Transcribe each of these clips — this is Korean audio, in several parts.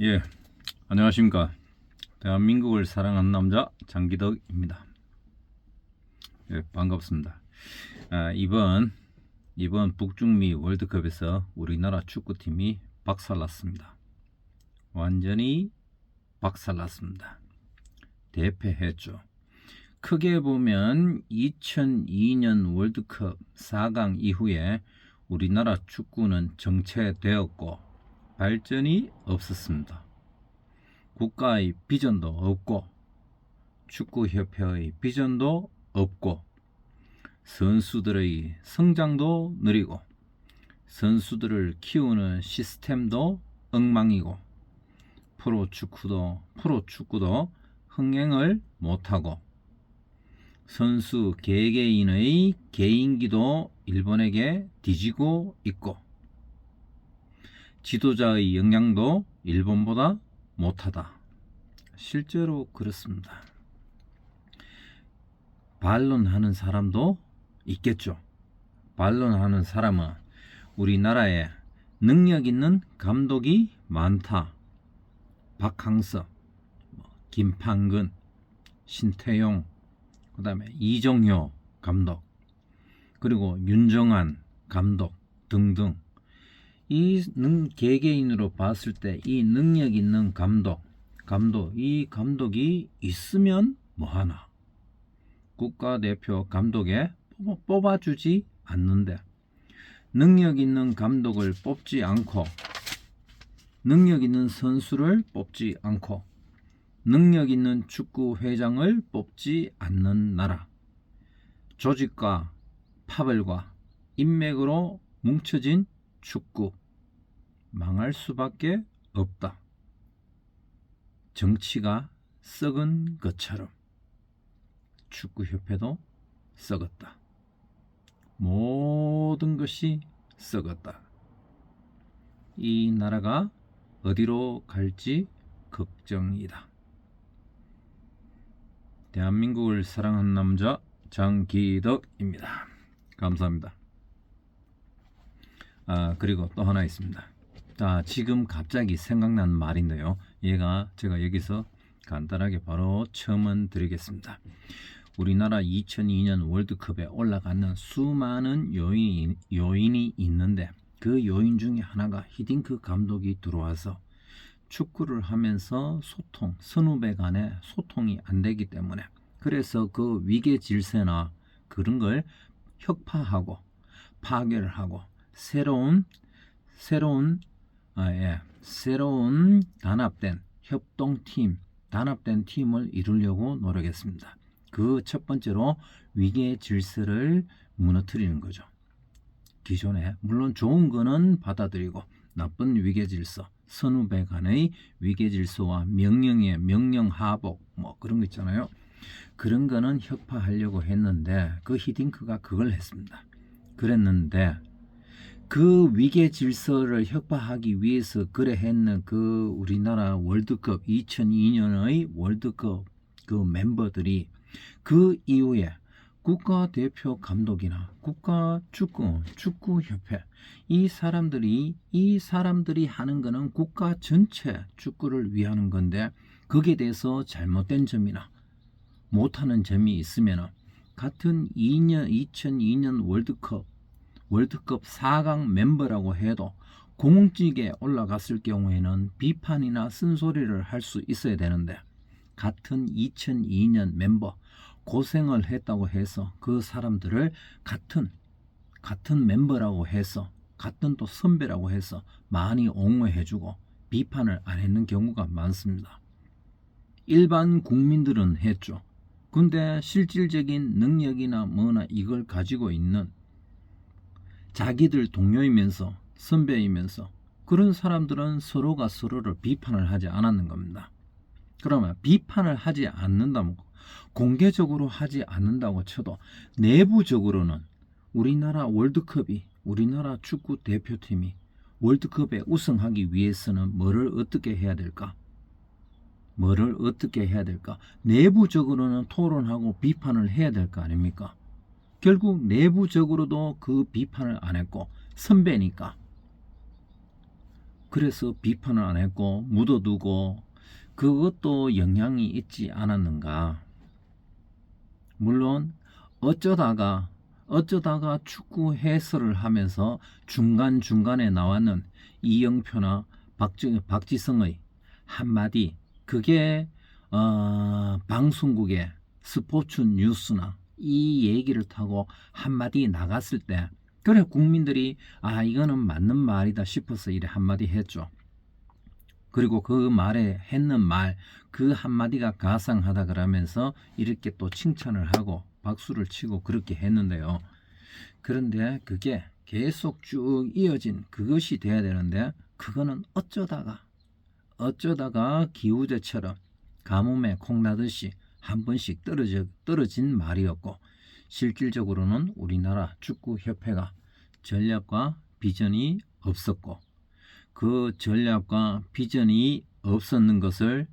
예, 안녕하십니까. 대한민국을 사랑하는 남자 장기덕입니다. 예, 반갑습니다. 이번 북중미 월드컵에서 우리나라 축구팀이 박살났습니다. 완전히 박살났습니다. 대패했죠. 크게 보면 2002년 월드컵 4강 이후에 우리나라 축구는 정체되었고 발전이 없었습니다. 국가의 비전도 없고 축구협회의 비전도 없고 선수들의 성장도 느리고 선수들을 키우는 시스템도 엉망이고 프로축구도 흥행을 못하고 선수 개개인의 개인기도 일본에게 뒤지고 있고 지도자의 역량도 일본보다 못하다. 실제로 그렇습니다. 반론하는 사람도 있겠죠. 반론하는 사람은 우리나라에 능력 있는 감독이 많다. 박항서, 김판근, 신태용, 그 다음에 이정효 감독, 그리고 윤정한 감독 등등 이 개개인으로 봤을 때 이 능력 있는 이 감독이 있으면 뭐하나? 국가대표 감독에 뽑아주지 않는데 능력 있는 감독을 뽑지 않고 능력 있는 선수를 뽑지 않고 능력 있는 축구 회장을 뽑지 않는 나라. 조직과 파벌과 인맥으로 뭉쳐진 축구 망할 수밖에 없다. 정치가 썩은 것처럼 축구협회도 썩었다. 모든 것이 썩었다. 이 나라가 어디로 갈지 걱정이다. 대한민국을 사랑하는 남자 장기덕입니다. 감사합니다. 그리고 또 하나 있습니다. 지금 갑자기 생각난 말인데요. 제가 여기서 간단하게 바로 첨언 드리겠습니다. 우리나라 2002년 월드컵에 올라가는 수많은 요인이 있는데 그 요인 중에 하나가 히딩크 감독이 들어와서 축구를 하면서 선후배 간의 소통이 안 되기 때문에 그래서 그 위계 질서나 그런 걸 혁파하고 파괴를 하고 새로운 단합된 협동팀, 단합된 팀을 이루려고 노력했습니다. 그 첫 번째로 위계 질서를 무너뜨리는 거죠. 기존에 물론 좋은 거는 받아들이고 나쁜 위계 질서, 선후배 간의 위계 질서와 명령의 명령하복 그런 거 있잖아요. 그런 거는 혁파하려고 했는데 그 히딩크가 그걸 했습니다. 그랬는데 그 위계 질서를 혁파하기 위해서 그래 했는 그 우리나라 월드컵 2002년의 월드컵 그 멤버들이 그 이후에 국가대표 감독이나 축구협회 이 사람들이 하는 거는 국가 전체 축구를 위하는 건데 거기에 대해서 잘못된 점이나 못하는 점이 있으면 같은 2002년 월드컵 4강 멤버라고 해도 공직에 올라갔을 경우에는 비판이나 쓴소리를 할 수 있어야 되는데 같은 2002년 멤버 고생을 했다고 해서 그 사람들을 같은 멤버라고 해서 같은 또 선배라고 해서 많이 옹호해주고 비판을 안 했는 경우가 많습니다. 일반 국민들은 했죠. 근데 실질적인 능력이나 뭐나 이걸 가지고 있는 자기들 동료이면서 선배이면서 그런 사람들은 서로가 서로를 비판을 하지 않았는 겁니다. 그러면 비판을 하지 않는다면 공개적으로 하지 않는다고 쳐도 내부적으로는 우리나라 축구 대표팀이 월드컵에 우승하기 위해서는 뭐를 어떻게 해야 될까? 내부적으로는 토론하고 비판을 해야 될 거 아닙니까? 결국 내부적으로도 그 비판을 안 했고 선배니까 그래서 비판을 안 했고 묻어두고 그것도 영향이 있지 않았는가. 물론 어쩌다가 축구 해설을 하면서 중간중간에 나왔는 이영표나 박지성의 한마디, 그게 방송국의 스포츠 뉴스나 이 얘기를 타고 한마디 나갔을 때, 그래 국민들이 이거는 맞는 말이다 싶어서 이래 한마디 했죠. 그리고 그 말에 했는 말, 그 한마디가 가상하다 그러면서 이렇게 또 칭찬을 하고 박수를 치고 그렇게 했는데요. 그런데 그게 계속 쭉 이어진 그것이 돼야 되는데, 그거는 어쩌다가 기우제처럼 가뭄에 콩나듯이 한 번씩 떨어진 말이었고, 실질적으로는 우리나라 축구협회가 전략과 비전이 없었고, 그 전략과 비전이 없었는 것을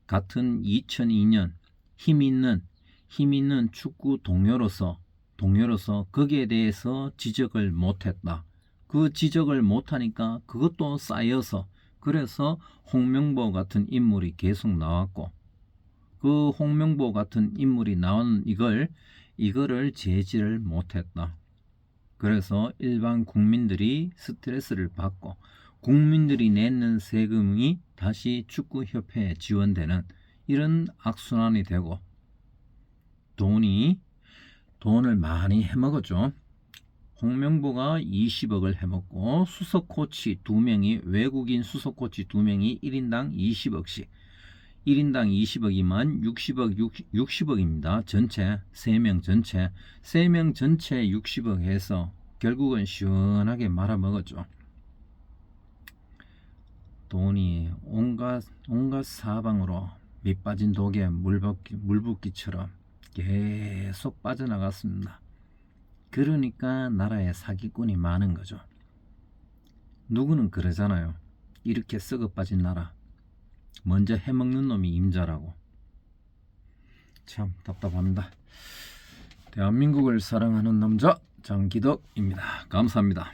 같은 2002년 힘 있는 축구 동료로서 거기에 대해서 지적을 못했다. 그 지적을 못하니까 그것도 쌓여서, 그래서 홍명보 같은 인물이 계속 나왔고, 그 홍명보 같은 인물이 나온 이거를 제지를 못했다. 그래서 일반 국민들이 스트레스를 받고 국민들이 내는 세금이 다시 축구협회에 지원되는 이런 악순환이 되고, 돈을 많이 해먹었죠. 홍명보가 20억을 해먹고 수석 코치 2명이, 외국인 수석 코치 2명이 1인당 20억씩, 1인당 20억이면 60억입니다. 전체 3명 전체 60억 해서 결국은 시원하게 말아먹었죠. 돈이 온갖 사방으로 밑빠진 독에 물붓기처럼 계속 빠져나갔습니다. 그러니까 나라에 사기꾼이 많은 거죠. 누구는 그러잖아요. 이렇게 썩어 빠진 나라 먼저 해먹는 놈이 임자라고. 참 답답합니다. 대한민국을 사랑하는 남자 장기덕입니다. 감사합니다.